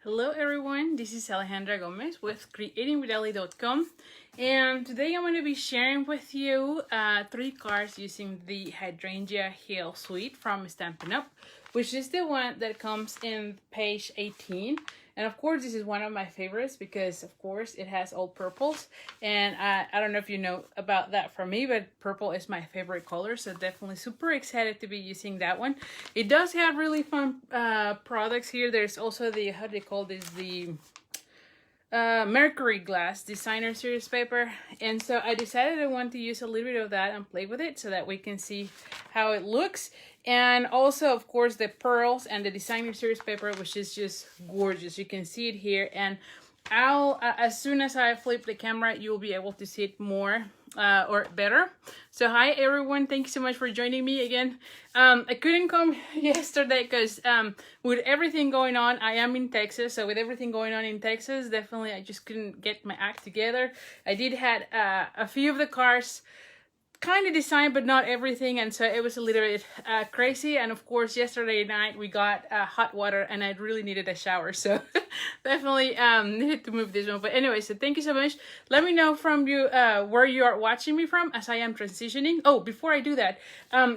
Hello everyone, this is Alejandra Gomez with creatingwithali.com, and today I'm going to be sharing with you 3 cards using the Hydrangea Hill Suite from Stampin Up, which is the one that comes in page 18. And of course this is one of my favorites because of course it has all purples, and I don't know if you know about that from me, but purple is my favorite color, so definitely super excited to be using that one. It does have really fun products here. There's also the, how do they call this, the Mercury glass designer series paper, and so I decided I want to use a little bit of that and play with it so that we can see how it looks. And also of course the pearls and the designer series paper, which is just gorgeous. You can see it here, and I'll as soon as I flip the camera you'll be able to see it more or better. So hi everyone, thank you so much for joining me again. I couldn't come yesterday because with everything going on, I am in Texas, so with everything going on in Texas, definitely I just couldn't get my act together. I did had a few of the cars kind of designed, but not everything, and so it was a little bit crazy. And of course yesterday night we got hot water and I really needed a shower, so definitely needed to move this one. But anyway, so thank you so much. Let me know from you where you are watching me from as I am transitioning. Oh, before I do that,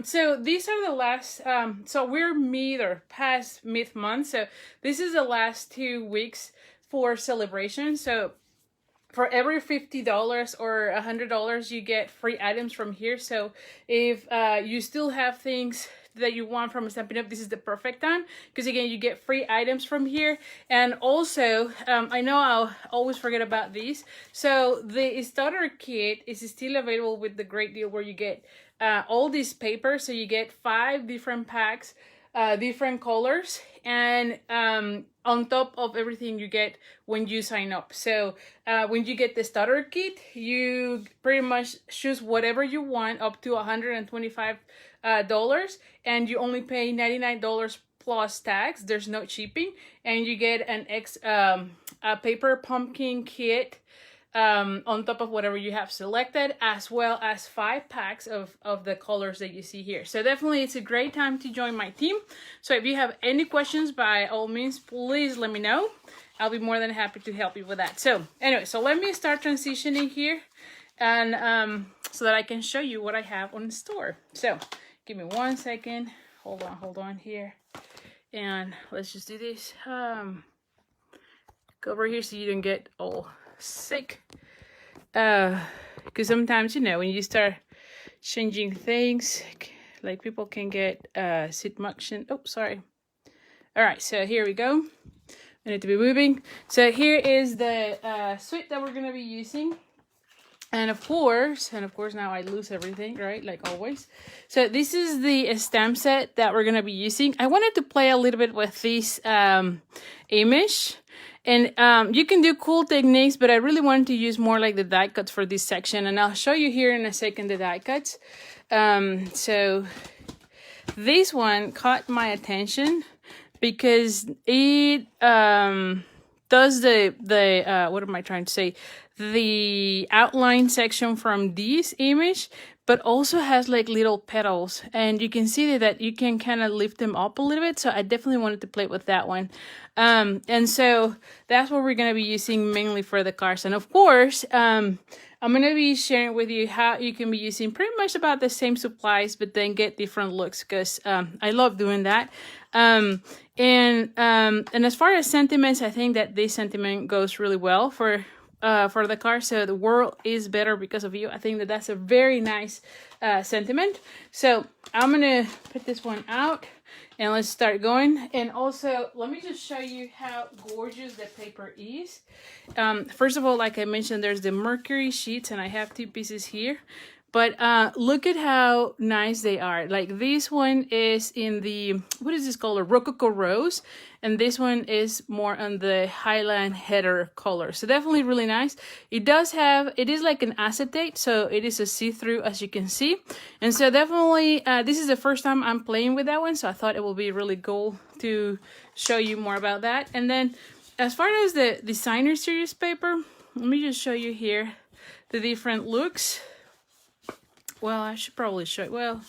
so these are the last so we're past mid-month, so this is the last 2 weeks for celebration. So for every $50 or $100 you get free items from here. So if you still have things that you want from Stampin' Up, this is the perfect time, because again you get free items from here. And also I know I'll always forget about these, so the starter kit is still available with the great deal where you get all these papers. So you get 5 different packs, different colors, and on top of everything you get when you sign up. So when you get the starter kit, you pretty much choose whatever you want up to $125, and you only pay $99 plus tax. There's no shipping, and you get an a paper pumpkin kit on top of whatever you have selected, as well as 5 packs of the colors that you see here. So definitely it's a great time to join my team. So if you have any questions, by all means please let me know. I'll be more than happy to help you with that. So anyway, so let me start transitioning here, and so that I can show you what I have on the store. So give me 1 second. Hold on here, and let's just do this. Go over here so you don't get all sick, because sometimes, you know, when you start changing things, like people can get seat motion. Oh, sorry. All right, so here we go. I need to be moving. So here is the suite that we're gonna be using, and of course now I lose everything, right, like always. So this is the stamp set that we're gonna be using. I wanted to play a little bit with this image. And you can do cool techniques, but I really wanted to use more like the die cuts for this section, and I'll show you here in a second the die cuts. So this one caught my attention because it does the what am I trying to say? The outline section from this image, but also has like little petals, and you can see that you can kind of lift them up a little bit. So I definitely wanted to play with that one. And so that's what we're going to be using mainly for the cards. And of course, I'm going to be sharing with you how you can be using pretty much about the same supplies, but then get different looks, because I love doing that. And as far as sentiments, I think that this sentiment goes really well for the card. So the world is better because of you. I think that that's a very nice sentiment. So I'm gonna put this one out and let's start going. And also let me just show you how gorgeous the paper is. First of all, like I mentioned, there's the Mercury sheets, and I have 2 pieces here. But look at how nice they are. Like this one is in the, what is this color? Rococo Rose. And this one is more on the Highland Heather color. So definitely really nice. It is like an acetate, so it is a see-through, as you can see. And so definitely, this is the first time I'm playing with that one, so I thought it will be really cool to show you more about that. And then as far as the designer series paper, let me just show you here the different looks. Well, I should probably show it. Well,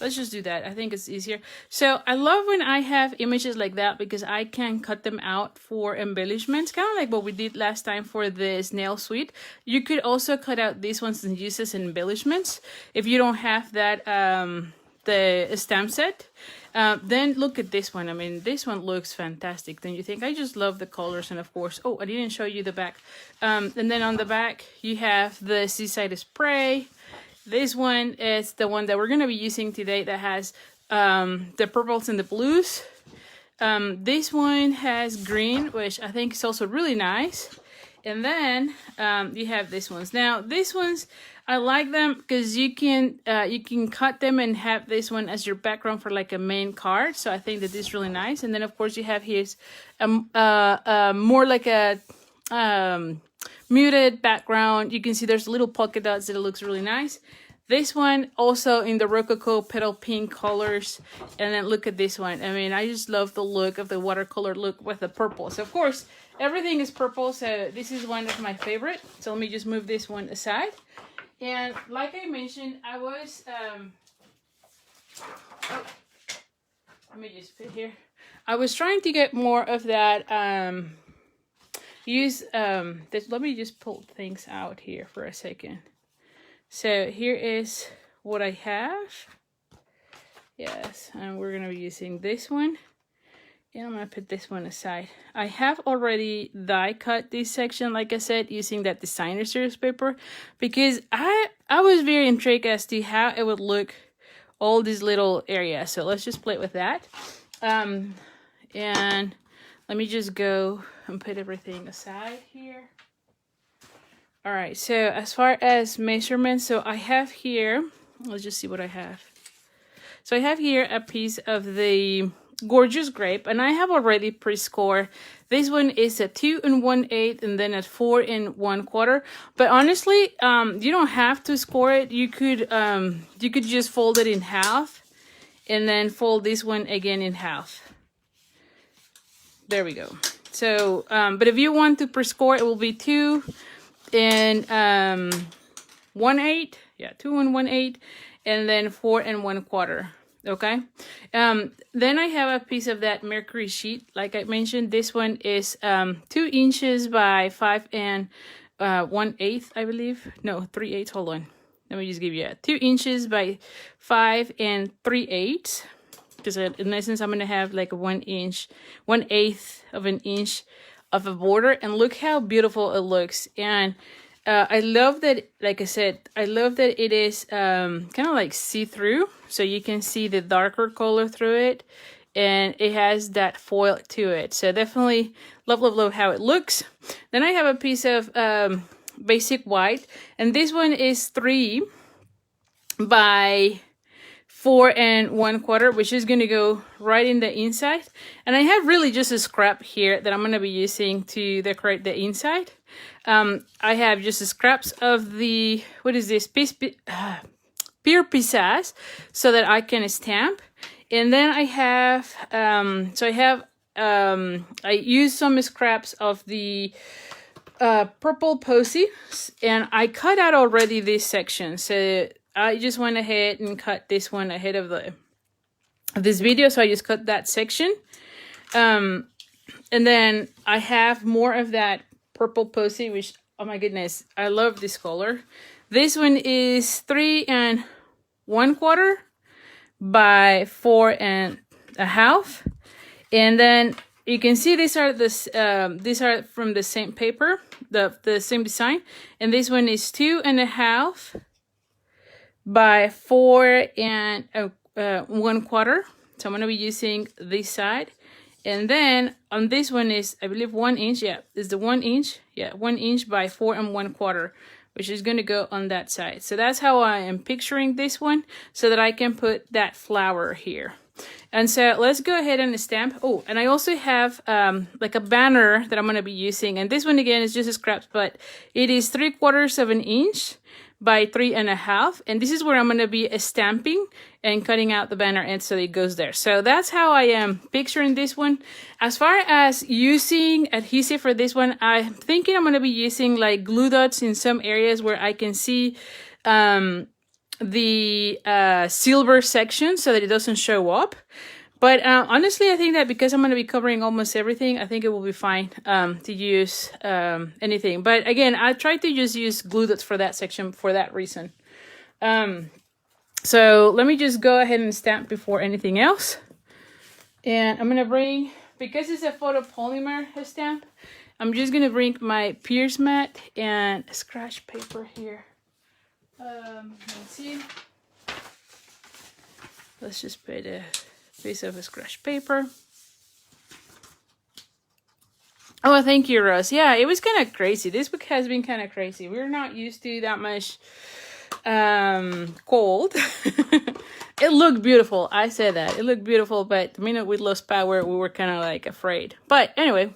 Let's just do that. I think it's easier. So I love when I have images like that because I can cut them out for embellishments, kind of like what we did last time for this nail suite. You could also cut out these ones and use as embellishments if you don't have that the stamp set. Then look at this one. I mean, this one looks fantastic. Don't you think? I just love the colors, and of course, oh, I didn't show you the back. And then on the back you have the Seaside Spray. This one is the one that we're going to be using today that has the purples and the blues. This one has green, which I think is also really nice. And then you have these ones. Now, these ones, I like them because you can cut them and have this one as your background for like a main card. So I think that this is really nice. And then, of course, you have his more like a muted background. You can see there's little polka dots that it looks really nice. This one also in the Rococo petal pink colors. And then look at this one. I mean, I just love the look of the watercolor look with the purple. So of course, everything is purple. So this is one of my favorite. So let me just move this one aside. And like I mentioned, I was, let me just put here. I was trying to get more of that, let me just pull things out here for a second. So here is what I have. Yes, and we're going to be using this one. And I'm going to put this one aside. I have already die cut this section, like I said, using that designer series paper. Because I was very intrigued as to how it would look, all these little areas. So let's just play with that. And let me just go and put everything aside here. All right, so as far as measurements, so I have here, let's just see what I have. So I have here a piece of the Gorgeous Grape, and I have already pre-scored. This one is a 2 1/8 and then a 4 1/4. But honestly, you don't have to score it. You could just fold it in half and then fold this one again in half. There we go. So, but if you want to pre-score, it will be 2 1/8. Yeah, 2 1/8, and then 4 1/4. Okay. Then I have a piece of that mercury sheet. Like I mentioned, this one is 2 inches by 5 1/8, I believe. No, 3/8. Hold on. Let me just give you 2 inches by 5 3/8. Because in essence, I'm going to have like a 1 inch, 1/8 of an inch of a border. And look how beautiful it looks. And I love that, like I said, I love that it is kind of like see-through. So you can see the darker color through it. And it has that foil to it. So definitely love, love, love how it looks. Then I have a piece of basic white. And this one is 3 by 4 1/4, which is going to go right in the inside. And I have really just a scrap here that I'm going to be using to decorate the inside. I have just scraps of the, what is this, Pure Pisas, so that I can stamp. And then I have, I use some scraps of the purple posy, and I cut out already this section. So I just went ahead and cut this one ahead of this video. So I just cut that section. And then I have more of that purple posy, which, oh my goodness, I love this color. This one is 3 1/4 by 4 1/2. And then you can see these are from the same paper, the same design. And this one is 2 1/2 by 4 1/4. So I'm going to be using this side. And then on this one is, I believe, 1 inch. Yeah, it's the 1 inch. Yeah, 1 inch by 4 1/4, which is going to go on that side. So that's how I am picturing this one, so that I can put that flower here. And so let's go ahead and stamp. Oh, and I also have like a banner that I'm going to be using. And this one, again, is just a scraps, but it is 3/4 of an inch by 3 1/2. And this is where I'm going to be stamping and cutting out the banner, and so it goes there. So that's how I am picturing this one. As far as using adhesive for this one, I'm thinking I'm going to be using like glue dots in some areas where I can see the silver section so that it doesn't show up. But honestly, I think that because I'm going to be covering almost everything, I think it will be fine to use anything. But again, I tried to just use glue dots for that section for that reason. So let me just go ahead and stamp before anything else. And I'm going to bring, because it's a photopolymer stamp, I'm just going to bring my pierce mat and scratch paper here. Let's see. Let's just put a piece of scratch paper. Oh, thank you, Rose. Yeah, it was kind of crazy. This week has been kind of crazy. We're not used to that much cold. It looked beautiful. I said that. It looked beautiful, but the minute we lost power, we were kind of like afraid. But anyway,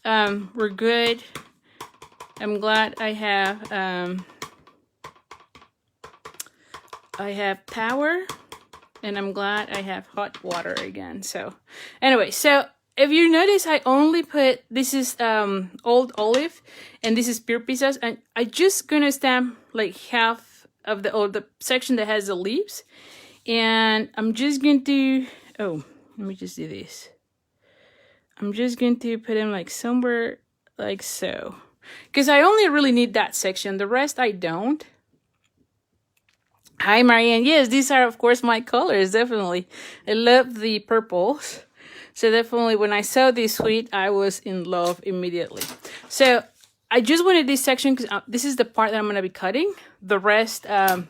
we're good. I'm glad I have power, and I'm glad I have hot water again. So anyway, so if you notice, I only put, this is old olive, and this is pure pieces, and I just gonna stamp like half of the section that has the leaves, and I'm just going to, oh, let me just do this. I'm just going to put them like somewhere like so, because I only really need that section. The rest I don't. Hi, Marianne. Yes, these are, of course, my colors, definitely. I love the purples. So definitely when I saw this suite, I was in love immediately. So I just wanted this section because this is the part that I'm going to be cutting. The rest I'm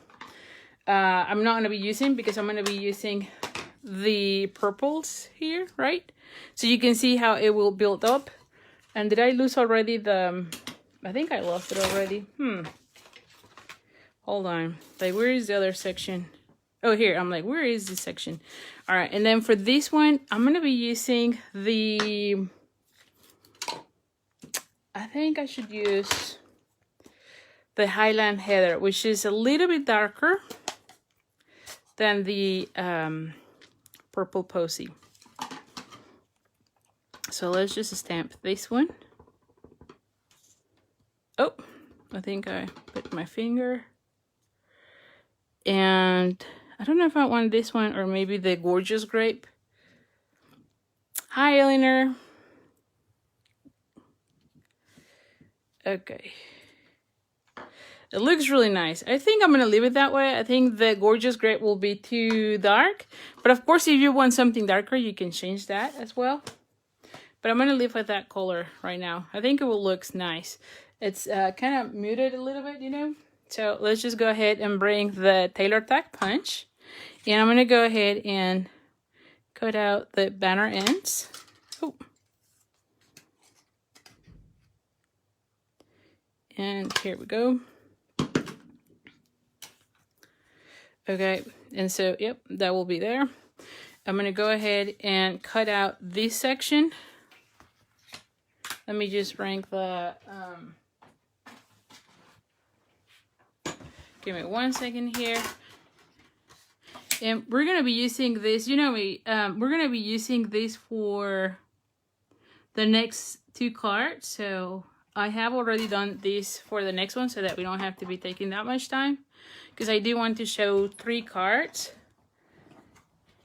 not going to be using because I'm going to be using the purples here, right? So you can see how it will build up. And did I lose already the... I think I lost it already. Hold on. Like, where is the other section? Oh, here. I'm like, where is this section? All right. And then for this one, I'm going to be using the... I think I should use the Highland Heather, which is a little bit darker than the Purple Posy. So let's just stamp this one. Oh, I think I put my finger. And I don't know if I want this one or maybe the Gorgeous Grape. Hi, Eleanor. Okay. It looks really nice. I think I'm going to leave it that way. I think the Gorgeous Grape will be too dark. But of course, if you want something darker, you can change that as well. But I'm going to leave with that color right now. I think it will look nice. It's kind of muted a little bit, you know. So let's just go ahead and bring the Tailor Tack punch. And I'm going to go ahead and cut out the banner ends. Oh. And here we go. Okay, and so, yep, that will be there. I'm going to go ahead and cut out this section. Let me just bring the, give me 1 second here. And we're going to be using this, you know me, we're going to be using this for the next 2 cards. So I have already done this for the next one so that we don't have to be taking that much time. Because I do want to show 3 cards.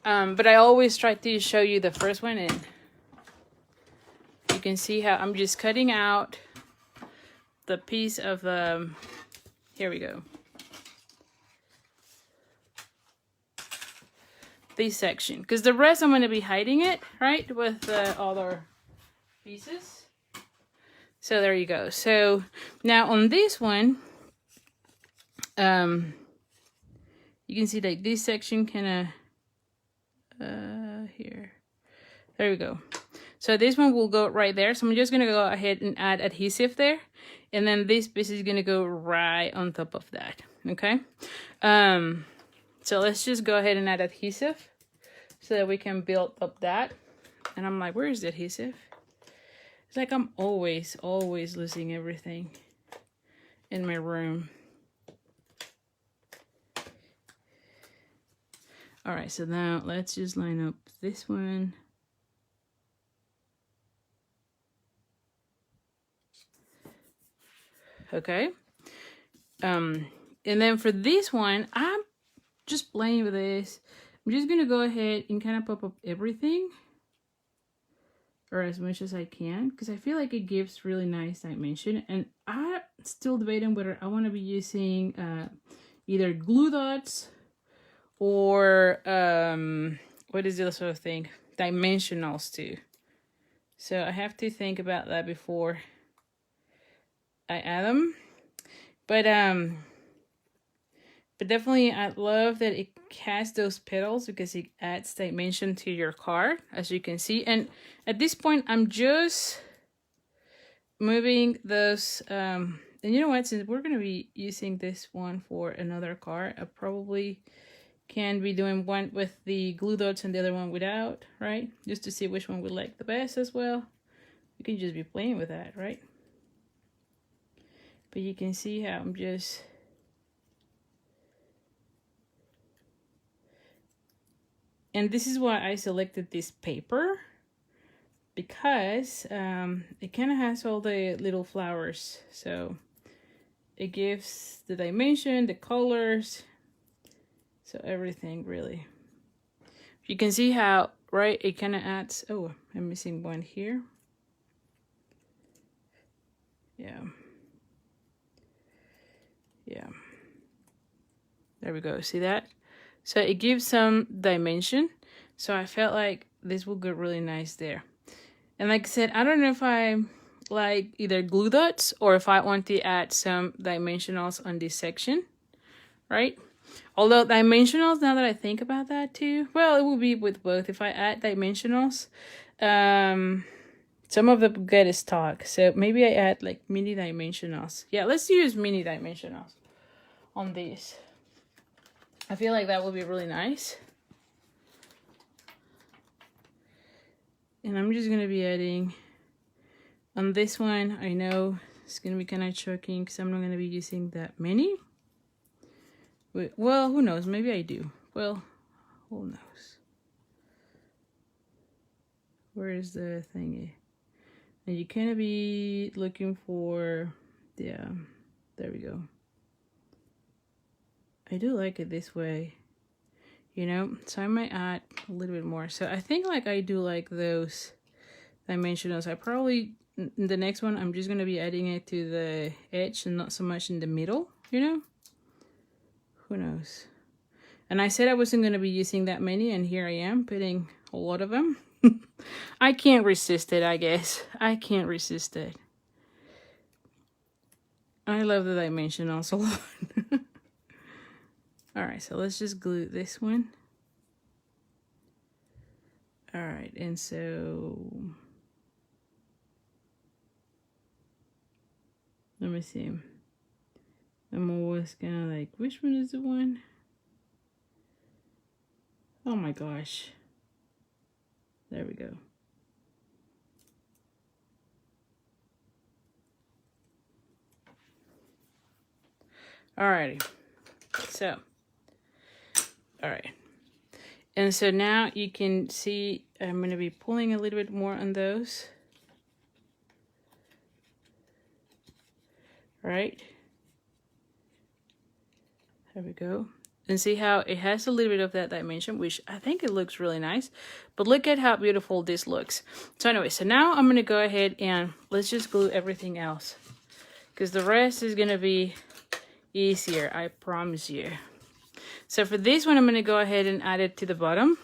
But I always try to show you the first one, and you can see how I'm just cutting out the piece of the, here we go. This section. Because the rest I'm going to be hiding it, right, with the other pieces. So there you go. So now on this one, you can see like this section kind of here. There we go. So this one will go right there. So I'm just gonna go ahead and add adhesive there, and then this piece is gonna go right on top of that. Okay. So let's just go ahead and add adhesive so that we can build up that. And I'm like, where is the adhesive? It's like I'm always losing everything in my room. All right, so now let's just line up this one. Okay. And then for this one, I'm just playing with this. I'm just gonna go ahead and kind of pop up everything, or as much as I can, because I feel like it gives really nice dimension. And I'm still debating whether I want to be using either glue dots or what is the other sort of thing, dimensionals too. So I have to think about that before I add them. But definitely I love that it has those petals because it adds dimension to your card, as you can see. And at this point I'm just moving those and you know what, since we're going to be using this one for another card, I probably can be doing one with the glue dots and the other one without, right? Just to see which one we like the best as well. You can just be playing with that, right? But you can see how I'm just and this is why I selected this paper, because it kind of has all the little flowers, so it gives the dimension, the colors, so everything really. You can see how, right, it kind of adds. Oh, I'm missing one here. Yeah, there we go. See that? So it gives some dimension, so I felt like this will go really nice there. And like I said, I don't know if I like either glue dots or if I want to add some dimensionals on this section, right? Although dimensionals, now that I think about that too, well, it will be with both. If I add dimensionals, some of them get stuck, so maybe I add like mini dimensionals. Yeah, let's use mini dimensionals on these. I feel like that would be really nice. And I'm just gonna be adding on this one. I know it's gonna be kind of choking because I'm not gonna be using that many. Well, who knows? Maybe I do. Well, who knows? Where is the thingy? And you kind of be looking for, yeah, there we go. I do like it this way, you know, so I might add a little bit more. So I think like I do like those dimensionals. I probably, in the next one, I'm just going to be adding it to the edge and not so much in the middle, you know. Who knows? And I said I wasn't going to be using that many, and here I am putting a lot of them. I can't resist it, I guess. I can't resist it. I love the dimensionals a lot. Alright, so let's just glue this one. Alright, and so let me see. I'm always kind of like, which one is the one? Oh my gosh. There we go. Alrighty. So, alright. And so now you can see I'm going to be pulling a little bit more on those. Right? There we go. And see how it has a little bit of that dimension, which I think it looks really nice. But look at how beautiful this looks. So anyway, so now I'm going to go ahead and let's just glue everything else, because the rest is going to be easier, I promise you. So for this one, I'm going to go ahead and add it to the bottom.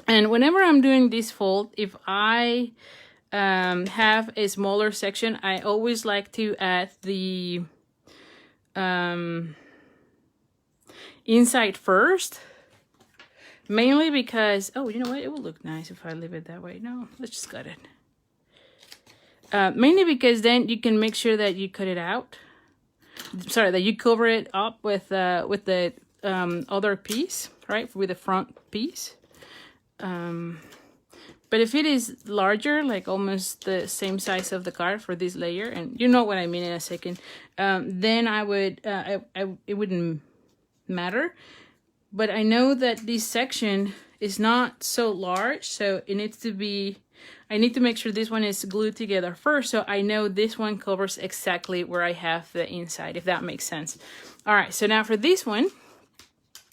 And whenever I'm doing this fold, if I have a smaller section, I always like to add the inside first, mainly because, oh, you know what, it will look nice if I leave it that way. No, let's just cut it. Mainly because then you can make sure that you cut it out. Sorry, that you cover it up with the other piece, right, with the front piece. But if it is larger, like almost the same size of the card for this layer, and you know what I mean in a second, then I would, it wouldn't matter. But I know that this section is not so large, so it needs to be, I need to make sure this one is glued together first, so I know this one covers exactly where I have the inside, if that makes sense. All right, so now for this one,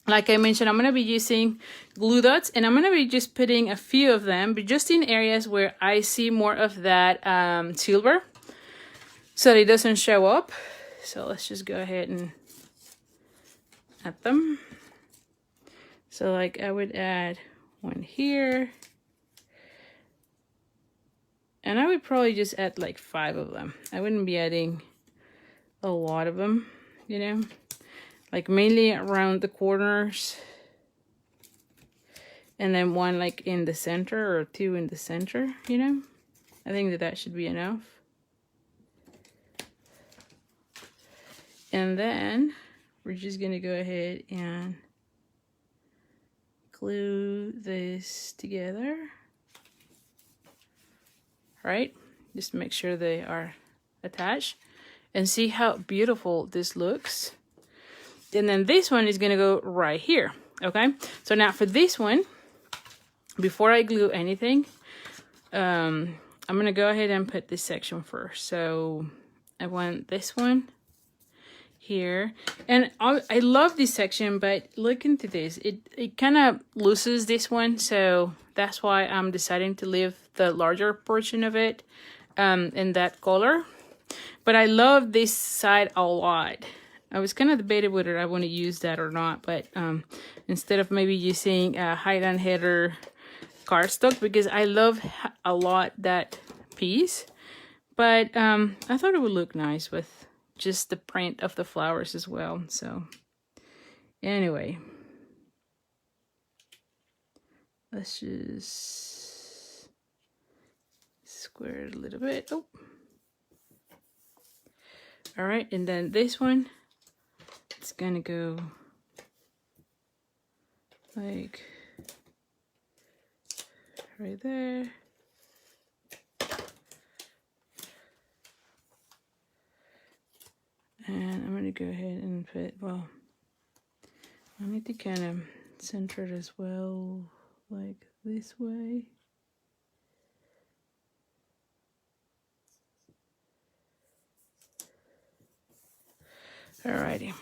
like I mentioned, I'm going to be using glue dots, and I'm going to be just putting a few of them, but just in areas where I see more of that silver, so that it doesn't show up. So let's just go ahead and add them. So like I would add one here, and I would probably just add like 5 of them. I wouldn't be adding a lot of them, you know, like mainly around the corners, and then 1 like in the center, or 2 in the center, you know. I think that should be enough. And then we're just gonna go ahead and glue this together. Right, just make sure they are attached, and see how beautiful this looks. And then this one is gonna go right here. Okay, so now for this one, before I glue anything, I'm gonna go ahead and put this section first. So I want this one here, and I love this section, but look into this, it kind of loses this one, so that's why I'm deciding to leave the larger portion of it in that color. But I love this side a lot. I was kind of debating whether I want to use that or not, but instead of maybe using Hydrangea Hill cardstock, because I love a lot that piece, but I thought it would look nice with just the print of the flowers as well. So anyway, let's just square it a little bit. Oh, all right, and then this one, it's gonna go like right there. And I'm gonna go ahead and put, well, I need to kind of center it as well, like this way. Alrighty.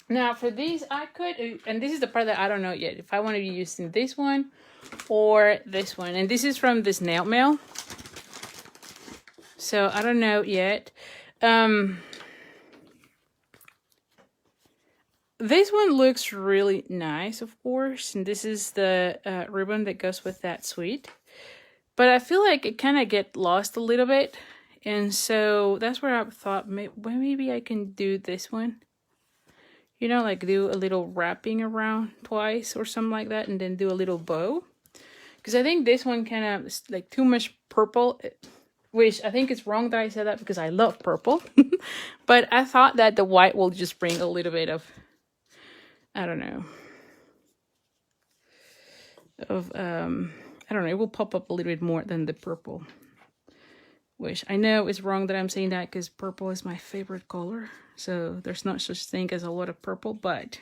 Now for these, I could, and this is the part that I don't know yet, if I want to be using this one or this one. And this is from this nail mail, so I don't know yet. This one looks really nice, of course, and this is the ribbon that goes with that suite. But I feel like it kind of get lost a little bit, and so that's where I thought maybe I can do this one. You know, like do a little wrapping around twice or something like that, and then do a little bow. Because I think this one kind of is like too much purple, which I think it's wrong that I said that because I love purple. But I thought that the white will just bring a little bit of, I don't know, it will pop up a little bit more than the purple, which I know is wrong that I'm saying that because purple is my favorite color, so there's not such thing as a lot of purple, but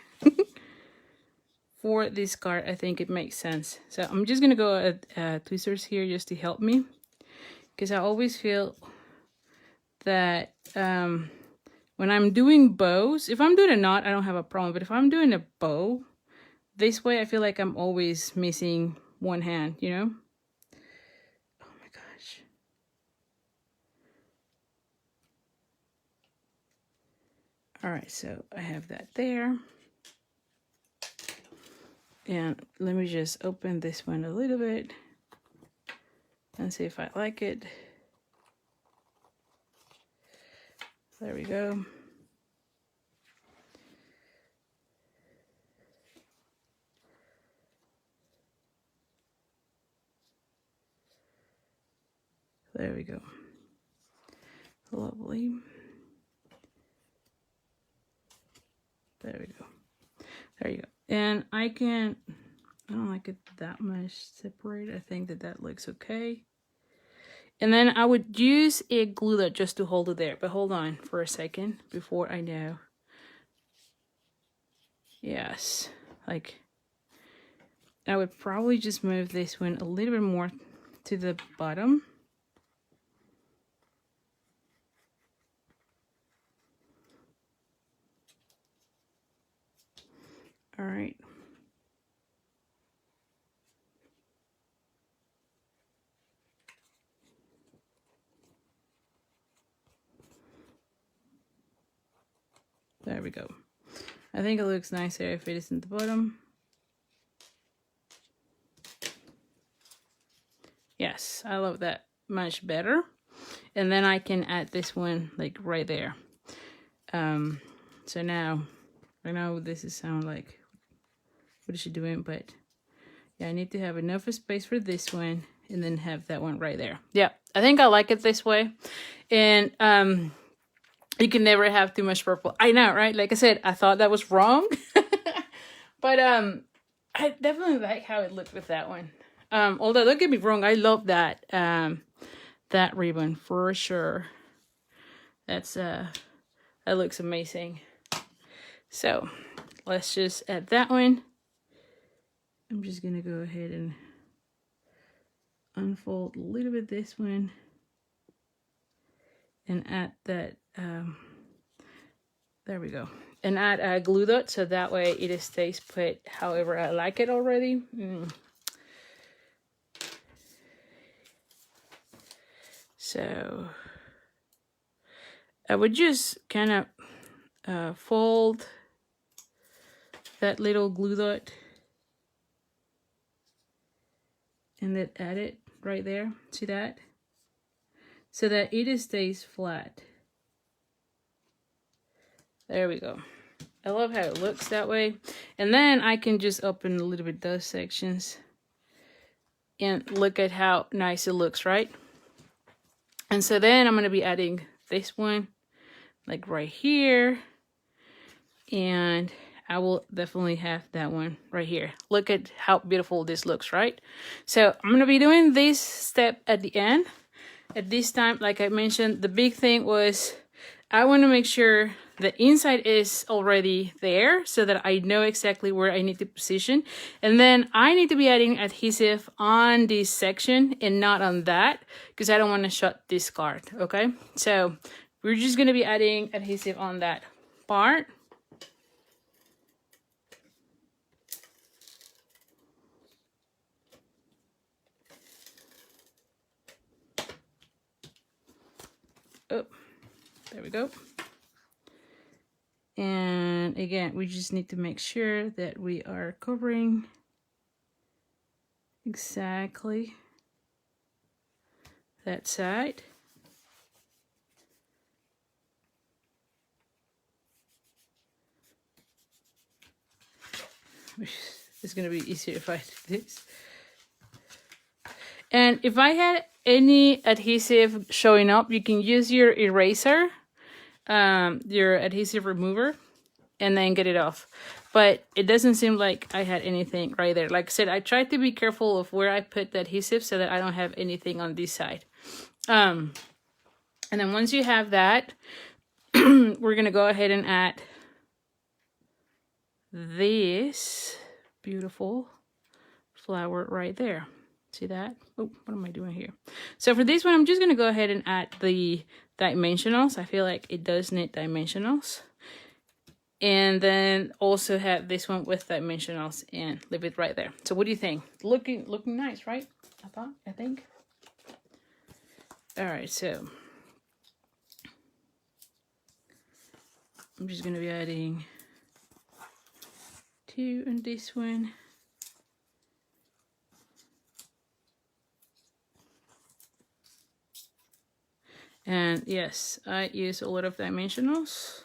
for this card I think it makes sense. So I'm just gonna go at tweezers here just to help me, because I always feel that when I'm doing bows, if I'm doing a knot, I don't have a problem. But if I'm doing a bow this way, I feel like I'm always missing one hand, you know? Oh my gosh. All right, so I have that there. And let me just open this one a little bit and see if I like it. There we go. There we go. Lovely. There we go. There you go. And I don't like it that much separate. I think that looks okay. And then I would use a glue dot just to hold it there. But hold on for a second before I know. Yes, like I would probably just move this one a little bit more to the bottom. All right. There we go. I think it looks nicer if it is in the bottom. Yes, I love that much better. And then I can add this one like right there. So now, I know this is sound like, what is she doing? But yeah, I need to have enough space for this one and then have that one right there. Yeah, I think I like it this way. And you can never have too much purple. I know, right? Like I said, I thought that was wrong. But I definitely like how it looked with that one. Although don't get me wrong, I love that that ribbon for sure. That's that looks amazing. So let's just add that one. I'm just gonna go ahead and unfold a little bit this one and add that there we go, and add a glue dot so that way it stays put however I like it already. So I would just kind of fold that little glue dot and then add it right there. See that? So that it stays flat. There we go. I love how it looks that way. And then I can just open a little bit those sections and look at how nice it looks, right? And so then I'm going to be adding this one like right here. And I will definitely have that one right here. Look at how beautiful this looks, right? So I'm going to be doing this step at the end. At this time, like I mentioned, the big thing was I want to make sure the inside is already there so that I know exactly where I need to position. And then I need to be adding adhesive on this section and not on that because I don't want to shut this card, okay? So we're just going to be adding adhesive on that part. Oh, there we go. And again, we just need to make sure that we are covering exactly that side. It's going to be easier if I do this. And if I had any adhesive showing up, you can use your eraser, your adhesive remover, and then get it off. But it doesn't seem like I had anything right there. Like I said, I tried to be careful of where I put the adhesive so that I don't have anything on this side. And then once you have that, we're going to go ahead and add this beautiful flower right there. See that? Oh, what am I doing here? So for this one, I'm just going to go ahead and add the dimensionals. I feel like it does need dimensionals. And then also have this one with dimensionals and leave it right there. So what do you think? Looking nice, right? I think. All right, so I'm just going to be adding 2 on this one. And yes, I use a lot of dimensionals.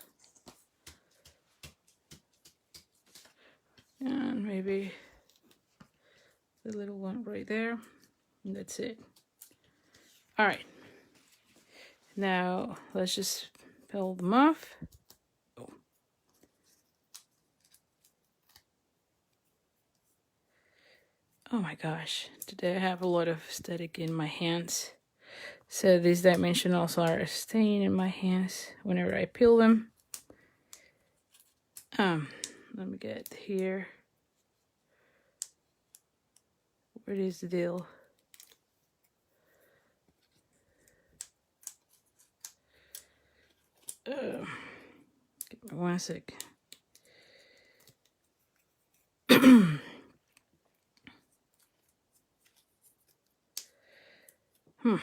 And maybe the little one right there. And that's it. All right. Now let's just peel them off. Oh. Oh my gosh. Today I have a lot of static in my hands. So these dimensionals are staying in my hands whenever I peel them. Let me get here. What is the deal? Give me 1 sec. Like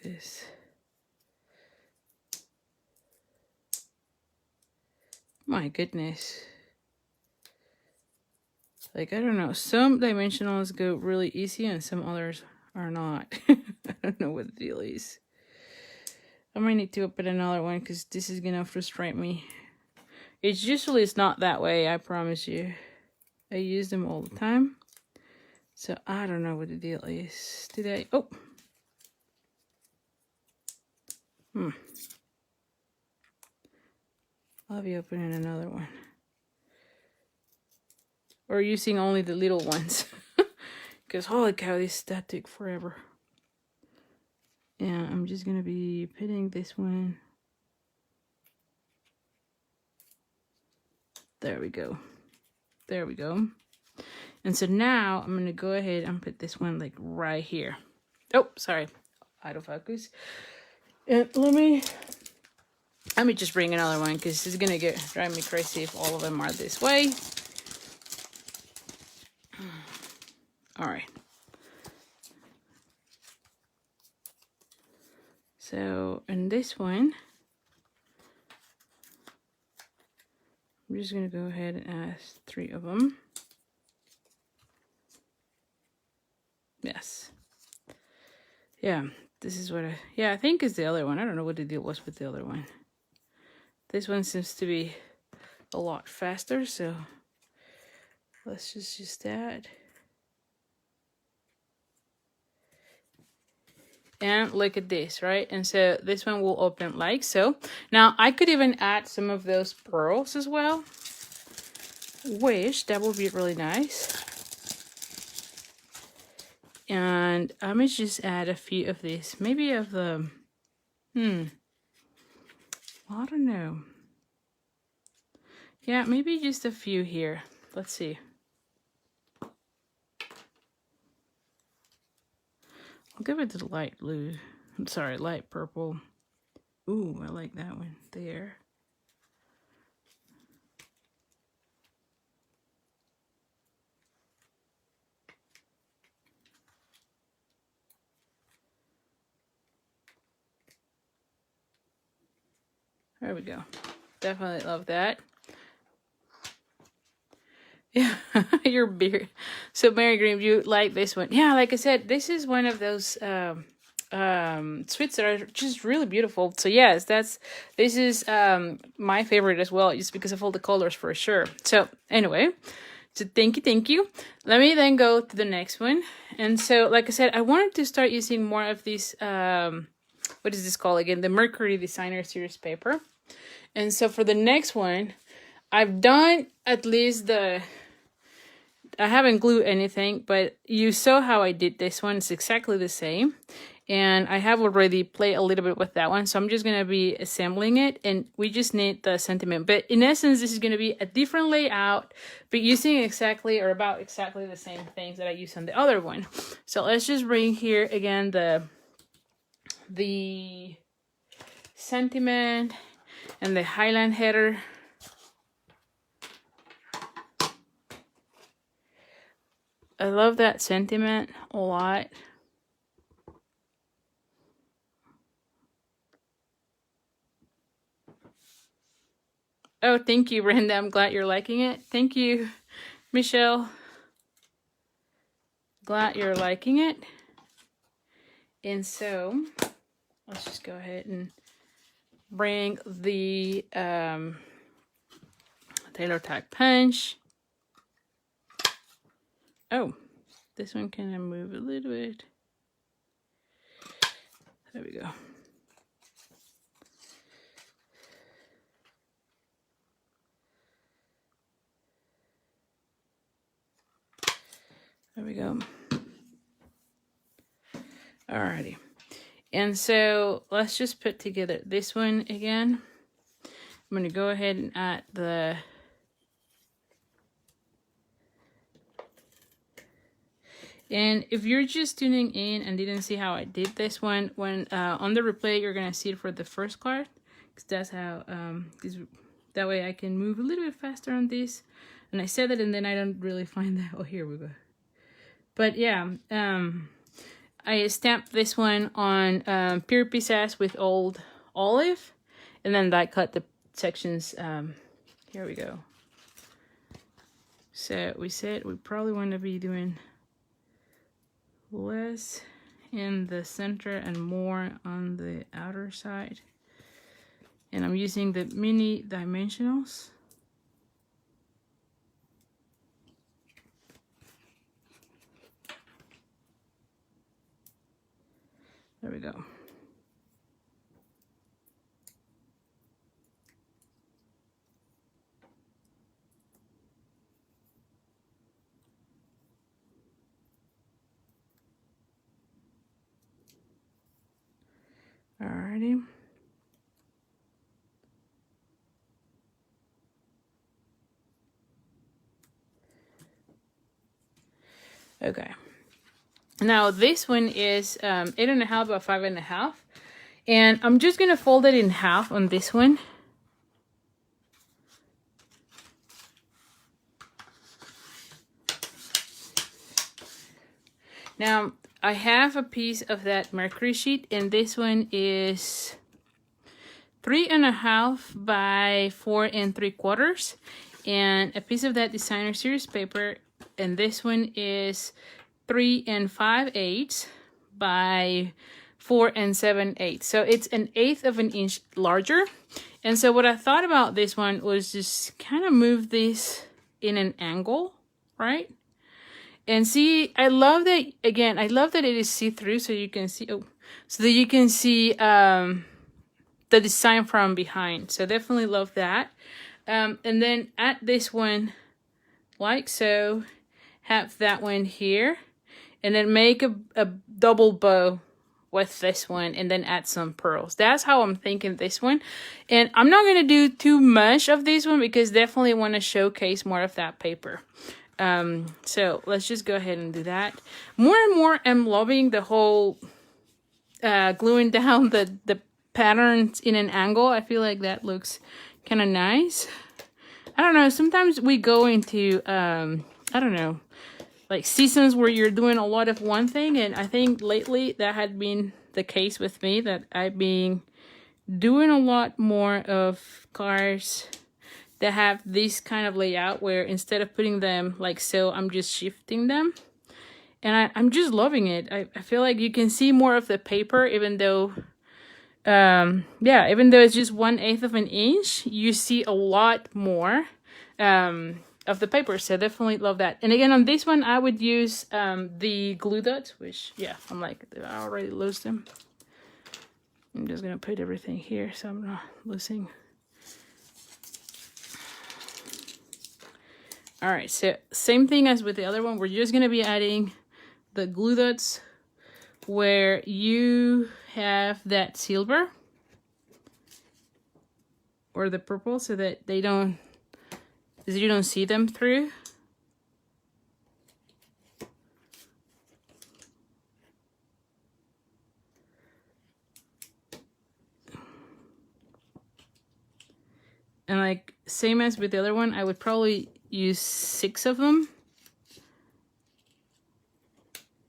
this. My goodness. Like, I don't know. Some dimensionals go really easy and some others are not. I don't know what the deal is. I might need to open another one because this is gonna frustrate me. It's usually not that way, I promise you. I use them all the time. So I don't know what the deal is. Did I? Oh. I'll be opening another one. Or using only the little ones. Because holy cow, that took forever. Yeah, I'm just gonna be putting this one. There we go. There we go. And so now I'm gonna go ahead and put this one like right here. Oh, sorry, out of focus. And let me just bring another one because it's gonna drive me crazy if all of them are this way. All right. So in this one, I'm just gonna go ahead and add 3 of them. Yes. Yeah, this is what I think is the other one. I don't know what the deal was with the other one. This one seems to be a lot faster, so let's just use that. And look at this, right? And so this one will open like so. Now I could even add some of those pearls as well, which that would be really nice. And I'm gonna just add a few of these, maybe of the, I don't know. Yeah, maybe just a few here. Let's see. I'll give it the light blue. I'm sorry, light purple. Ooh, I like that one there. There we go. Definitely love that. Yeah, your beard. So Mary Green, you like this one? Yeah, like I said, this is one of those suites that are just really beautiful. So yes, this is my favorite as well, just because of all the colors for sure. So anyway, so thank you. Let me then go to the next one. And so like I said, I wanted to start using more of these what is this called again? The Mercury Designer Series paper. And so for the next one, I've done at least I haven't glued anything, but you saw how I did this one. It's exactly the same. And I have already played a little bit with that one. So I'm just going to be assembling it. And we just need the sentiment. But in essence, this is going to be a different layout, but using exactly or about exactly the same things that I used on the other one. So let's just bring here again the sentiment and the Highland header. I love that sentiment a lot. Oh, thank you, Brenda. I'm glad you're liking it. Thank you, Michelle. Glad you're liking it. And so, let's just go ahead and bring the Tailor Tack punch. Oh, this one can I move a little bit? There we go. There we go. Alrighty. And so let's just put together this one again. I'm going to go ahead and add the and if you're just tuning in and didn't see how I did this one, when on the replay, you're going to see it for the first card. Because that's how, that way I can move a little bit faster on this. And I said that and then I don't really find that. Oh, here we go. But yeah, I stamped this one on pure pieces with old olive. And then I cut the sections Here we go. So we said we probably want to be doing less in the center and more on the outer side. And I'm using the mini dimensionals. There we go. Alrighty. Okay. Now this one is 8.5 by 5.5, and I'm just gonna fold it in half on this one. Now I have a piece of that mercury sheet, and this one is 3.5 by 4 3/4, and a piece of that designer series paper, and this one is 3 5/8 by 4 7/8. So it's 1/8 of an inch larger. And so what I thought about this one was just kind of move this in an angle, right? And see, I love that, again, I love that it is see-through, so you can see, so that you can see the design from behind. So definitely love that. And then add this one like so, have that one here, and then make a double bow with this one, and then add some pearls. That's how I'm thinking this one. And I'm not going to do too much of this one because definitely want to showcase more of that paper. So let's just go ahead and do that. More and more, I'm loving the whole gluing down the patterns in an angle. I feel like that looks kind of nice. I don't know, sometimes we go into, I don't know, like seasons where you're doing a lot of one thing, and I think lately that had been the case with me, that I've been doing a lot more of cards that have this kind of layout where instead of putting them like so, I'm just shifting them. And I'm just loving it. I feel like you can see more of the paper, even though, yeah, even though it's just 1/8 of an inch, you see a lot more of the paper. So definitely love that. And again, on this one, I would use the glue dots, which, yeah, I'm like, I already lost them. I'm just going to put everything here so I'm not losing. All right, so same thing as with the other one. We're just going to be adding the glue dots where you have that silver or the purple, so that they don't, you don't see them through. And like same as with the other one, I would probably use 6 of them.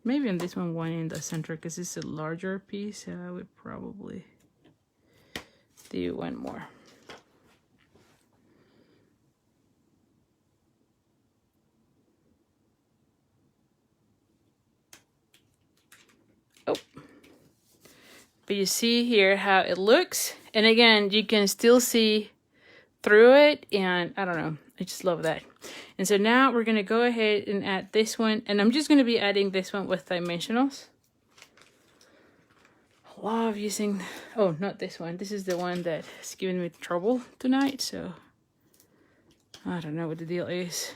Maybe on this one in the center because it's a larger piece, so I would probably do 1 more. Oh, but you see here how it looks, and again, you can still see through it, and I don't know, I just love that. And so now we're going to go ahead and add this one, and I'm just going to be adding this one with dimensionals. I love using, oh, not this one. This is the one that's giving me trouble tonight, so I don't know what the deal is.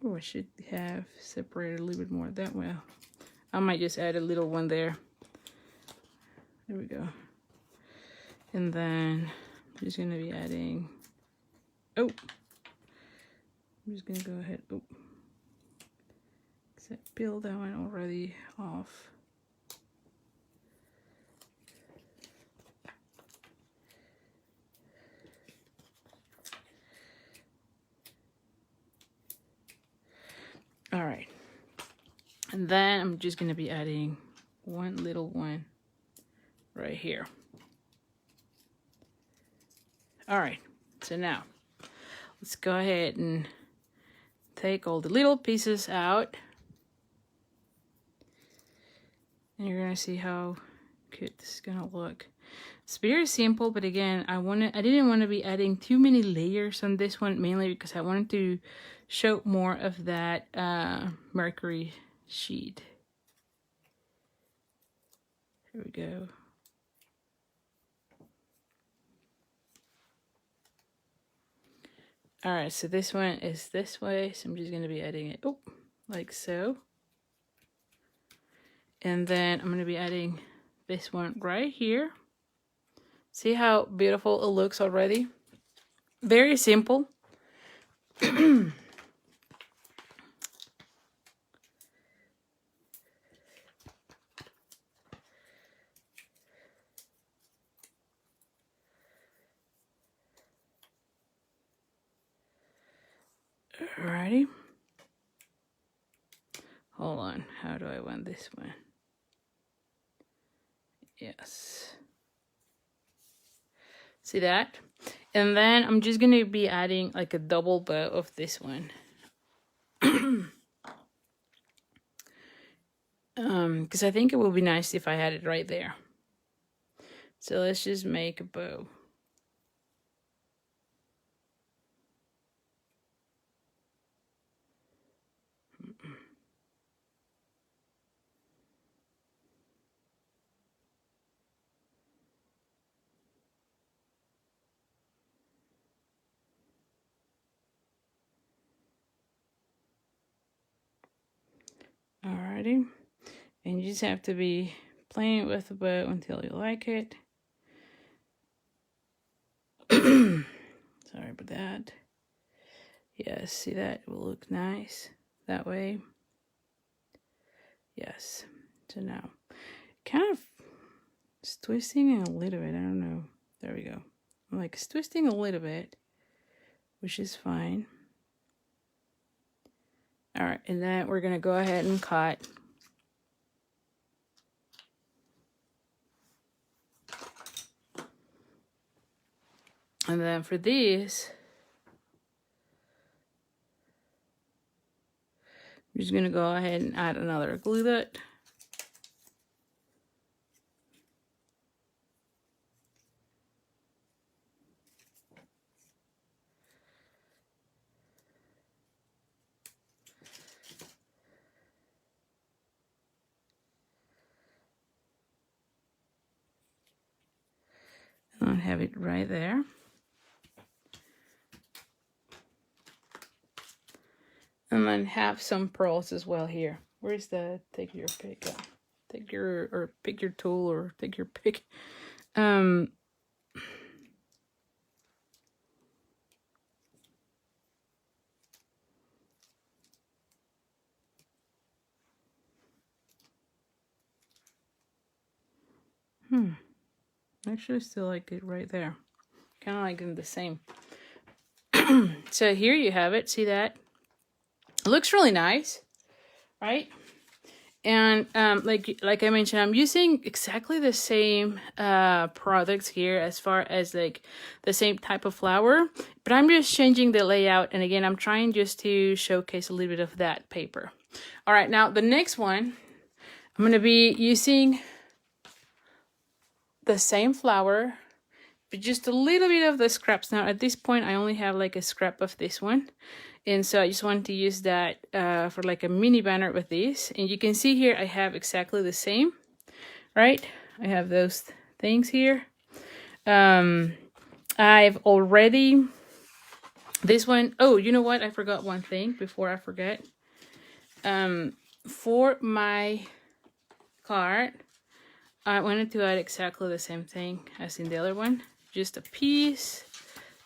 Oh, I should have separated a little bit more that way. I might just add a little one there. There we go. And then I'm just going to be adding, oh, I'm just going to go ahead, oh, because I peeled that one already off. All right. And then I'm just going to be adding one little one right here. All right, so now let's go ahead and take all the little pieces out. And you're gonna see how cute this is gonna look. It's very simple, but again, I didn't want to be adding too many layers on this one, mainly because I wanted to show more of that mercury sheet. Here we go. All right, so this one is this way, so I'm just gonna be adding it, oh, like so. And then I'm gonna be adding this one right here. See how beautiful it looks already? Very simple. Alrighty. Hold on. How do I want this one? Yes. See that? And then I'm just going to be adding like a double bow of this one. Because I think it would be nice if I had it right there. So let's just make a bow. Alrighty, and you just have to be playing with the bow until you like it. Sorry about that. Yes, see that? It will look nice that way. Yes, so now kind of it's twisting a little bit. I don't know. There we go. Like it's twisting a little bit, which is fine. All right, and then we're gonna go ahead and cut. And then for these, I'm just gonna go ahead and add another glue dot. And I have it right there. And then have some pearls as well here. Where's the take your pick? Take your or pick your tool or take your pick. Actually still like it right there. Kind of like them the same. So here you have it. See that? It looks really nice, right? And like I mentioned, I'm using exactly the same products here as far as like the same type of flower, but I'm just changing the layout. And again, I'm trying just to showcase a little bit of that paper. All right, now the next one, I'm gonna be using the same flower, but just a little bit of the scraps. Now at this point, I only have like a scrap of this one. And so I just want to use that for like a mini banner with this. And you can see here, I have exactly the same, right? I have those things here. I've already, this one, oh, you know what? I forgot one thing before I forget. For my card, I wanted to add exactly the same thing as in the other one. Just a piece.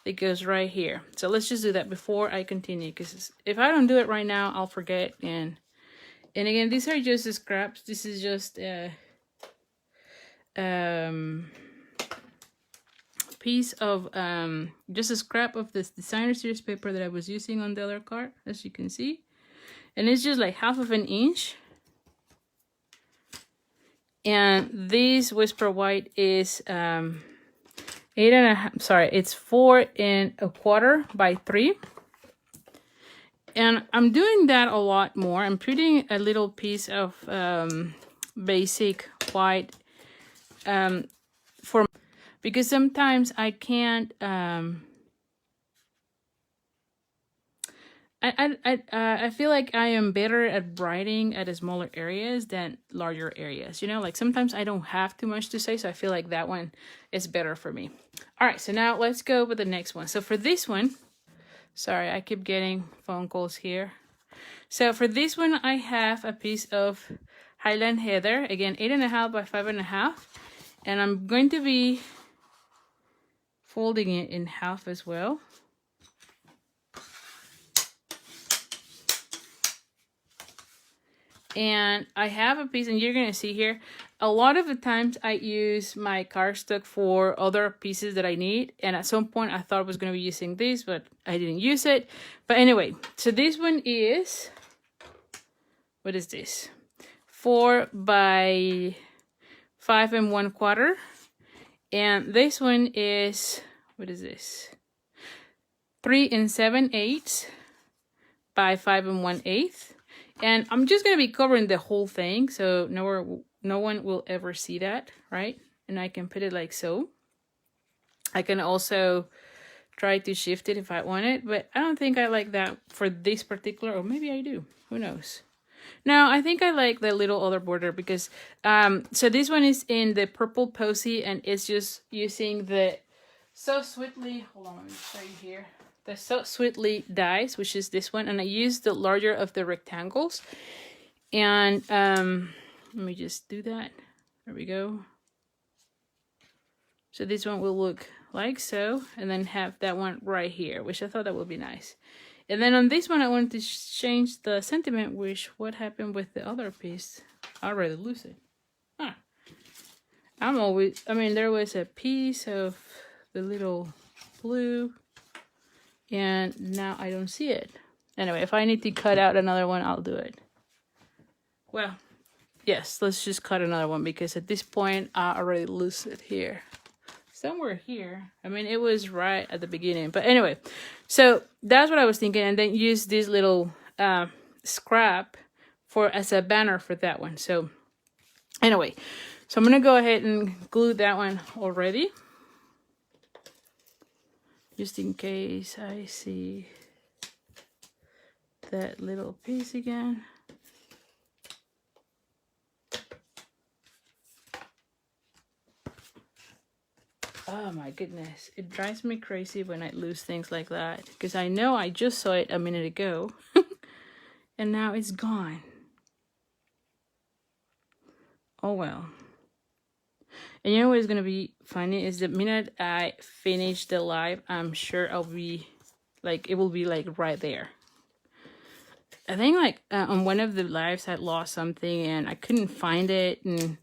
It goes right here. So let's just do that before I continue, because if I don't do it right now, I'll forget. And again, these are just the scraps. This is just a piece of just a scrap of this designer series paper that I was using on the other card, as you can see. And it's just like 1/2 inch. And this Whisper White is 8.5, sorry, it's 4.25 by 3. And I'm doing that a lot more. I'm putting a little piece of basic white for, because sometimes I can't I feel like I am better at writing at smaller areas than larger areas. You know, like sometimes I don't have too much to say, so I feel like that one is better for me. All right, so now let's go with the next one. So for this one, sorry, I keep getting phone calls here. So for this one, I have a piece of Highland Heather, again, 8.5 by 5.5, and I'm going to be folding it in half as well. And I have a piece, and you're gonna see here, a lot of the times I use my cardstock for other pieces that I need, and at some point I thought I was gonna be using this, but I didn't use it. But anyway, so this one is, what is this? 4 by 5.25, and this one is, what is this? 3 7/8 by 5 1/8. And I'm just going to be covering the whole thing, so no one will ever see that, right? And I can put it like so. I can also try to shift it if I want it, but I don't think I like that for this particular, or maybe I do. Who knows? No, I think I like the little other border because, so this one is in the purple posy, and it's just using the So Sweetly, hold on, let me show you here. The So Sweetly dies, which is this one, and I use the larger of the rectangles. And let me just do that. There we go. So this one will look like so, and then have that one right here, which I thought that would be nice. And then on this one, I wanted to change the sentiment, which what happened with the other piece? I'd rather lose it. Huh. There was a piece of the little blue, and now I don't see it. Anyway, if I need to cut out another one, I'll do it. Well, yes, let's just cut another one because at this point, I already lose it here. Somewhere here. It was right at the beginning. But anyway, so that's what I was thinking. And then use this little scrap as a banner for that one. So anyway, so I'm going to go ahead and glue that one already. Just in case I see that little piece again. Oh my goodness, it drives me crazy when I lose things like that, because I know I just saw it a minute ago and now it's gone. Oh well. And you know what is going to be funny is the minute I finish the live, I'm sure I'll be like, it will be like right there. I think like on one of the lives I lost something and I couldn't find it, and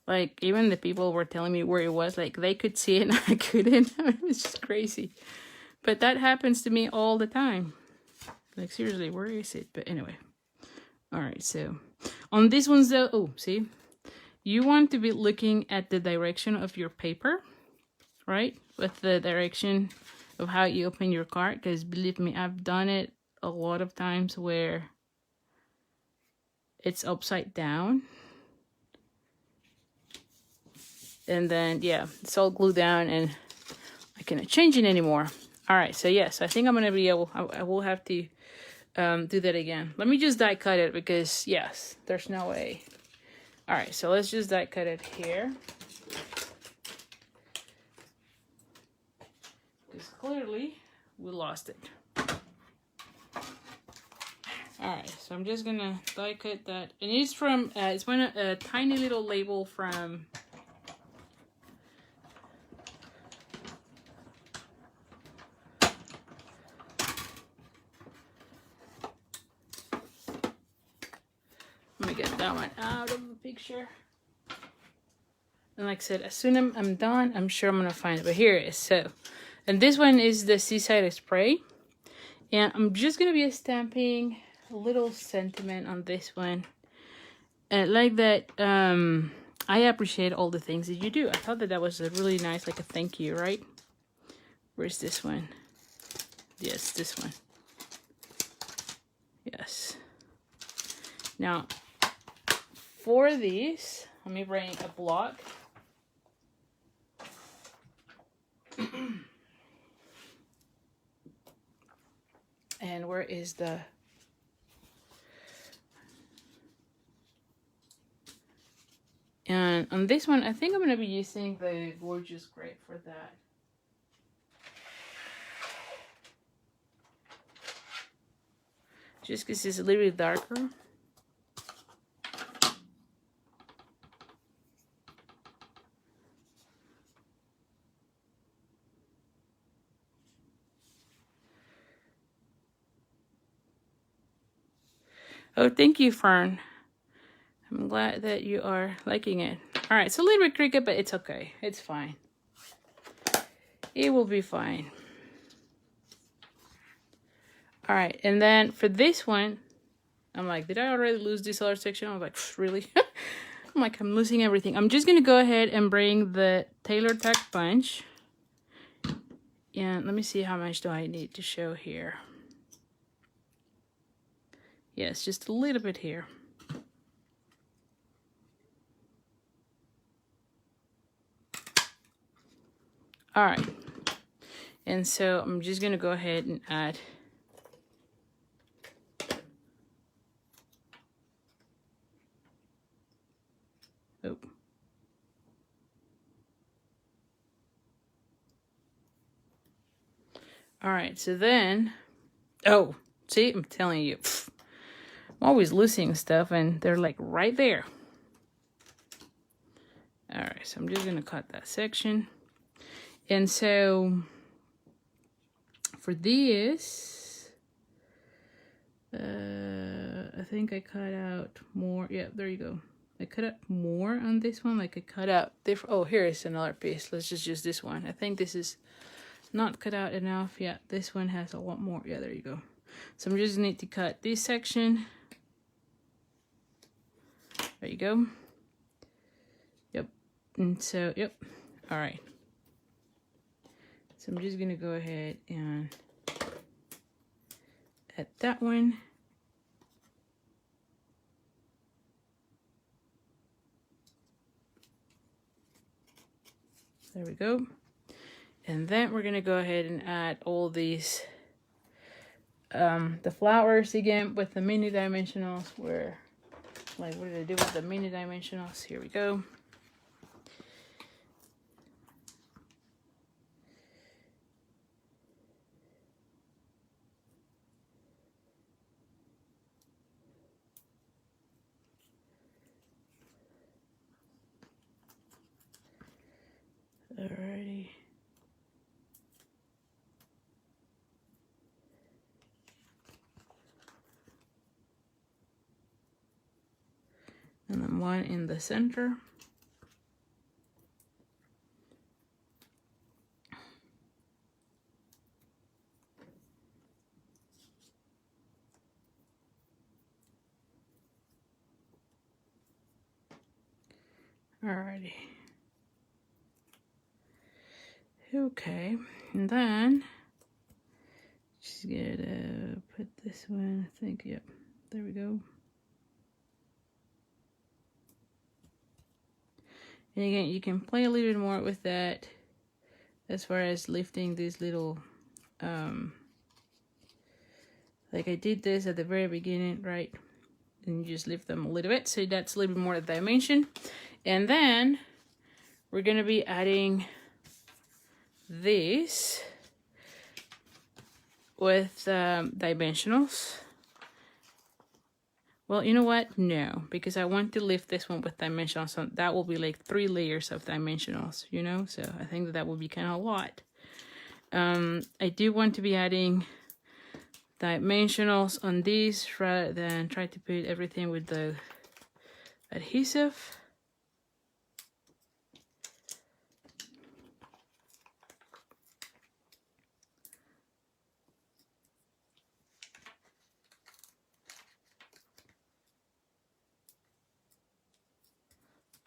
like even the people were telling me where it was, like they could see it and I couldn't. It's just crazy. But that happens to me all the time. Like seriously, where is it? But anyway. All right, so on these ones though, oh, see? You want to be looking at the direction of your paper, right? With the direction of how you open your card, because believe me, I've done it a lot of times where it's upside down. And then, yeah, it's all glued down and I cannot change it anymore. All right, so yes, I think I'm going to be able, I will have to do that again. Let me just die cut it because, yes, there's no way. All right, so let's just die cut it here. Because clearly we lost it. All right, so I'm just going to die cut that. And it's from, it's a tiny little label from... Let me get that one out of the picture. And like I said, as soon as I'm done, I'm sure I'm going to find it. But here it is. So, and this one is the Seaside Spray. And I'm just going to be stamping a little sentiment on this one. And like that I appreciate all the things that you do. I thought that that was a really nice, like a thank you, right? Where's this one? Yes, this one. Yes. Now, for these, let me bring a block. And where is the... And on this one, I think I'm going to be using the Gorgeous Grape for that. Just because it's a little bit darker. Oh, thank you, Fern. I'm glad that you are liking it. All right, it's a little bit cricket, but it's okay. It's fine. It will be fine. All right, and then for this one, I'm like, did I already lose this other section? I was like, really? I'm like, I'm losing everything. I'm just going to go ahead and bring the Tailor Tack Punch. And let me see how much do I need to show here. Yes, just a little bit here. All right. And so I'm just going to go ahead and add all right, so then, oh, see, I'm telling you, I'm always losing stuff, and they're like right there. All right, so I'm just going to cut that section. And so for this, I think I cut out more. Yeah, there you go. I cut out more on this one. Like I cut out different. Oh, here is another piece. Let's just use this one. I think this is not cut out enough. Yeah, this one has a lot more. Yeah, there you go. So I'm just need to cut this section. There you go. Yep. And so, yep. All right. So I'm just gonna go ahead and add that one. There we go. And then we're gonna go ahead and add all these, the flowers again with the mini dimensionals. Where, like, what did I do with the mini dimensionals? Here we go. Alrighty. And then one in the center. Alrighty. Okay, and then just gonna put this one, I think, yep, there we go. And again, you can play a little bit more with that as far as lifting these little, like I did this at the very beginning, right? And you just lift them a little bit, so that's a little bit more dimension. And then we're gonna be adding this with dimensionals. Well, you know what? No, because I want to lift this one with dimensionals, so that will be like 3 layers of dimensionals, you know? So I think that would be kind of a lot. I do want to be adding dimensionals on these rather than try to put everything with the adhesive.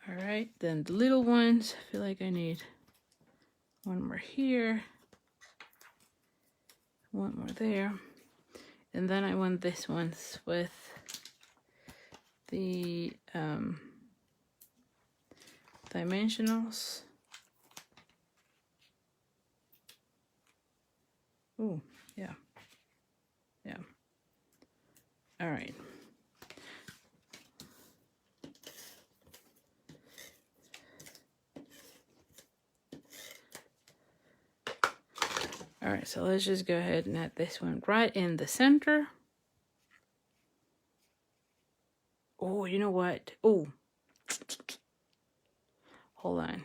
All right, then the little ones, I feel like I need one more here, one more there. And then I want this ones with the dimensionals. Oh, yeah. Yeah. All right. All right, so let's just go ahead and add this one right in the center. Oh, you know what? Oh, hold on.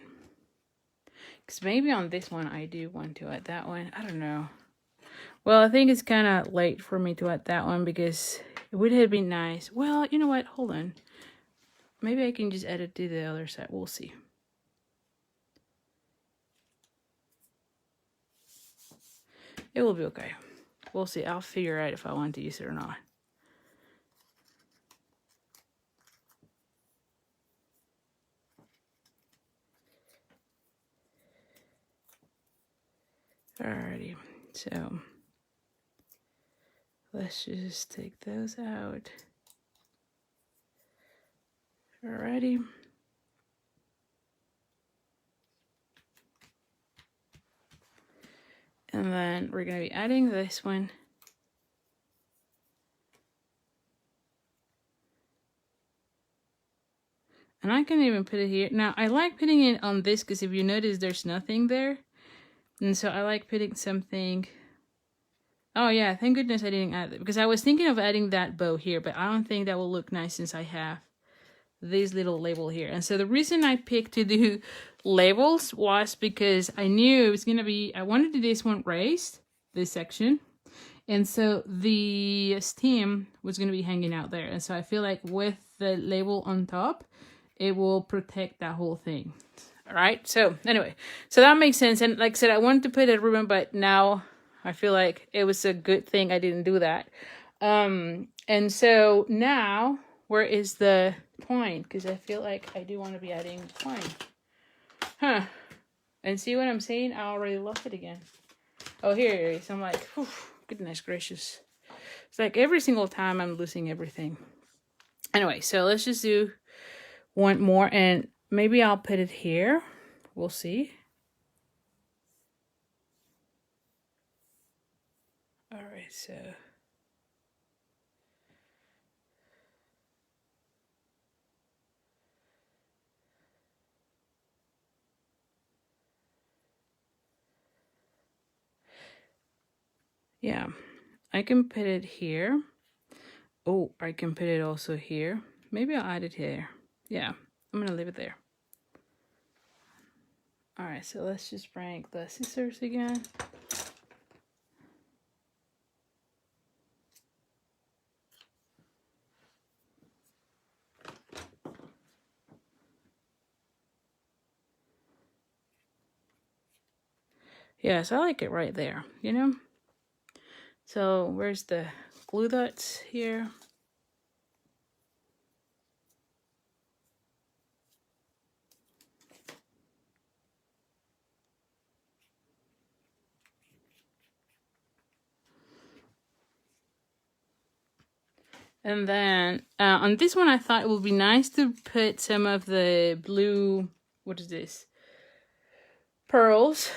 Because maybe on this one, I do want to add that one. I don't know. Well, I think it's kind of late for me to add that one because it would have been nice. Well, you know what? Hold on. Maybe I can just add it to the other side. We'll see. It will be okay. We'll see. I'll figure out if I want to use it or not. Alrighty. So let's just take those out. Alrighty. And then we're going to be adding this one. And I can even put it here. Now, I like putting it on this because if you notice, there's nothing there. And so I like putting something. Oh, yeah. Thank goodness I didn't add it. Because I was thinking of adding that bow here. But I don't think that will look nice since I have this little label here. And so the reason I picked to do labels was because I knew it was going to be, I wanted to do this one raised, this section. And so the stem was going to be hanging out there. And so I feel like with the label on top, it will protect that whole thing. All right. So anyway, so that makes sense. And like I said, I wanted to put a ribbon, but now I feel like it was a good thing I didn't do that. And so now, where is the twine? Because I feel like I do want to be adding twine. Huh. And see what I'm saying? I already lost it again. Oh, here it is. I'm like, whew, goodness gracious. It's like every single time I'm losing everything. Anyway, so let's just do one more. And maybe I'll put it here. We'll see. All right, so... yeah, I can put it here. Oh, I can put it also here. Maybe I'll add it here. Yeah, I'm gonna leave it there. All right, so let's just bring the scissors again. Yes, I like it right there, you know? So where's the glue dots here? And then on this one, I thought it would be nice to put some of the blue, what is this? Pearls.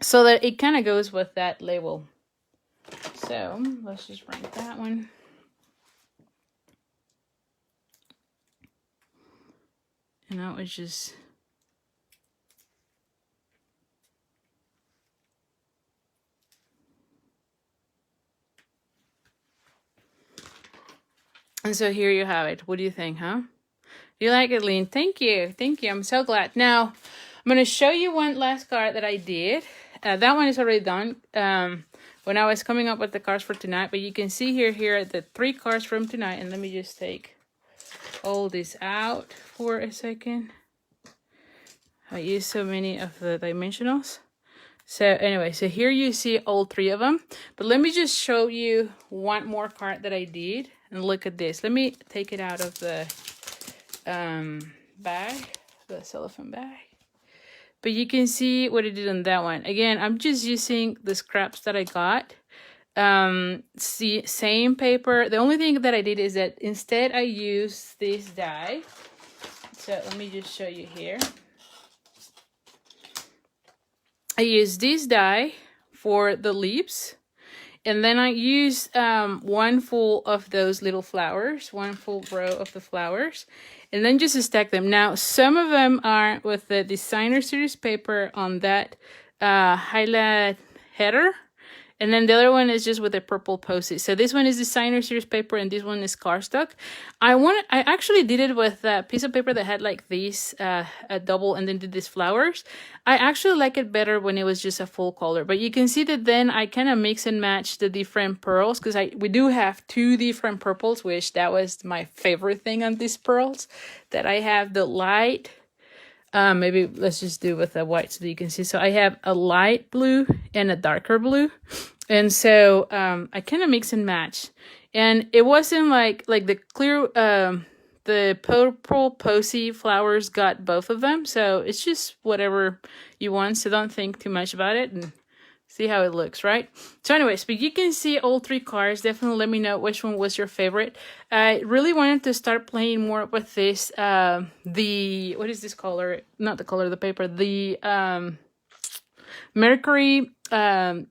So that it kind of goes with that label. So let's just bring that one. And that was just... and so here you have it. What do you think, huh? You like it, Lynn? Thank you. Thank you. I'm so glad. Now, I'm going to show you one last card that I did. That one is already done when I was coming up with the cards for tonight. But you can see here the 3 cards from tonight. And let me just take all this out for a second. I used so many of the dimensionals. So anyway, so here you see all 3 of them. But let me just show you one more card that I did. And look at this. Let me take it out of the bag, the cellophane bag. But you can see what I did on that one. Again, I'm just using the scraps that I got. See, same paper. The only thing that I did is that instead I used this die. So let me just show you here. I used this die for the leaves. And then I used one full of those little flowers, one full row of the flowers, and then just stack them. Now, some of them are with the designer series paper on that highlight header, and then the other one is just with the purple posy. So this one is designer series paper, and this one is cardstock. I actually did it with a piece of paper that had like these a double, and then did these flowers. I actually like it better when it was just a full color, but you can see that then I kind of mix and match the different pearls, because we do have 2 different purples, which that was my favorite thing on these pearls, that I have the light. Maybe let's just do with the white so that you can see. So I have a light blue and a darker blue. And so I kind of mix and match. And it wasn't like the clear, the purple posy flowers got both of them. So it's just whatever you want. So don't think too much about it and see how it looks, right? So anyways, but you can see all 3 cards. Definitely let me know which one was your favorite. I really wanted to start playing more with this, what is this color? Not the color of the paper, the Mercury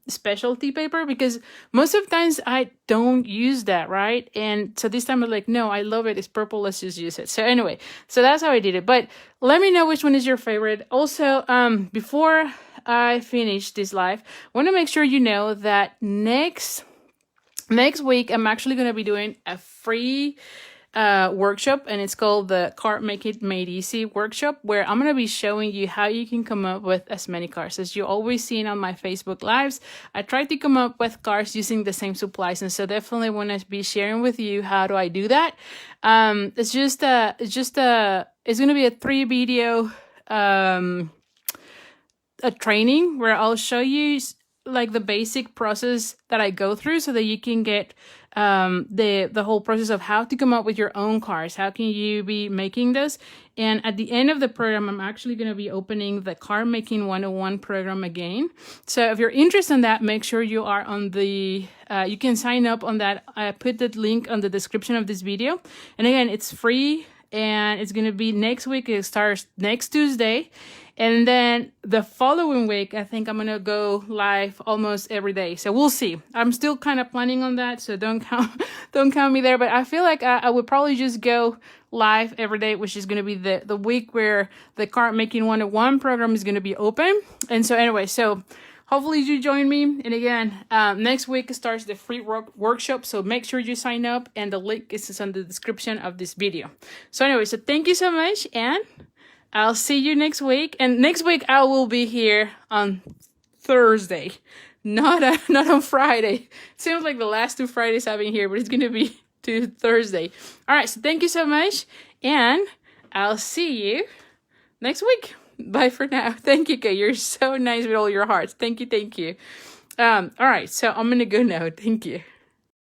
specialty paper, because most of the times I don't use that, right? And so this time I'm like, no, I love it. It's purple. Let's just use it. So anyway, so that's how I did it. But let me know which one is your favorite. Also, before I finish this live, I want to make sure you know that next week I'm actually going to be doing a free workshop, and it's called the Card Make It Made Easy workshop, where I'm going to be showing you how you can come up with as many cards as you always seen on my Facebook lives. I try to come up with cards using the same supplies, and so definitely want to be sharing with you how do I do that. It's going to be a 3 video a training where I'll show you like the basic process that I go through, so that you can get the whole process of how to come up with your own cards. How can you be making this? And at the end of the program, I'm actually going to be opening the Card Making 101 program again. So if you're interested in that, make sure you are on the, you can sign up on that. I put the link on the description of this video. And again, it's free, and it's going to be next week. It starts next Tuesday. And then the following week, I think I'm going to go live almost every day. So we'll see. I'm still kind of planning on that, so don't count me there. But I feel like I would probably just go live every day, which is going to be the week where the Card Making 101 program is going to be open. And so anyway, so hopefully you join me. And again, next week starts the free workshop. So make sure you sign up, and the link is in the description of this video. So anyway, so thank you so much, and I'll see you next week. And next week I will be here on Thursday, not on Friday. Seems like the last 2 Fridays I've been here, but it's going to be to Thursday. All right, so thank you so much, and I'll see you next week. Bye for now. Thank you, Kay. You're so nice with all your hearts. Thank you. All right, so I'm going to go now. Thank you.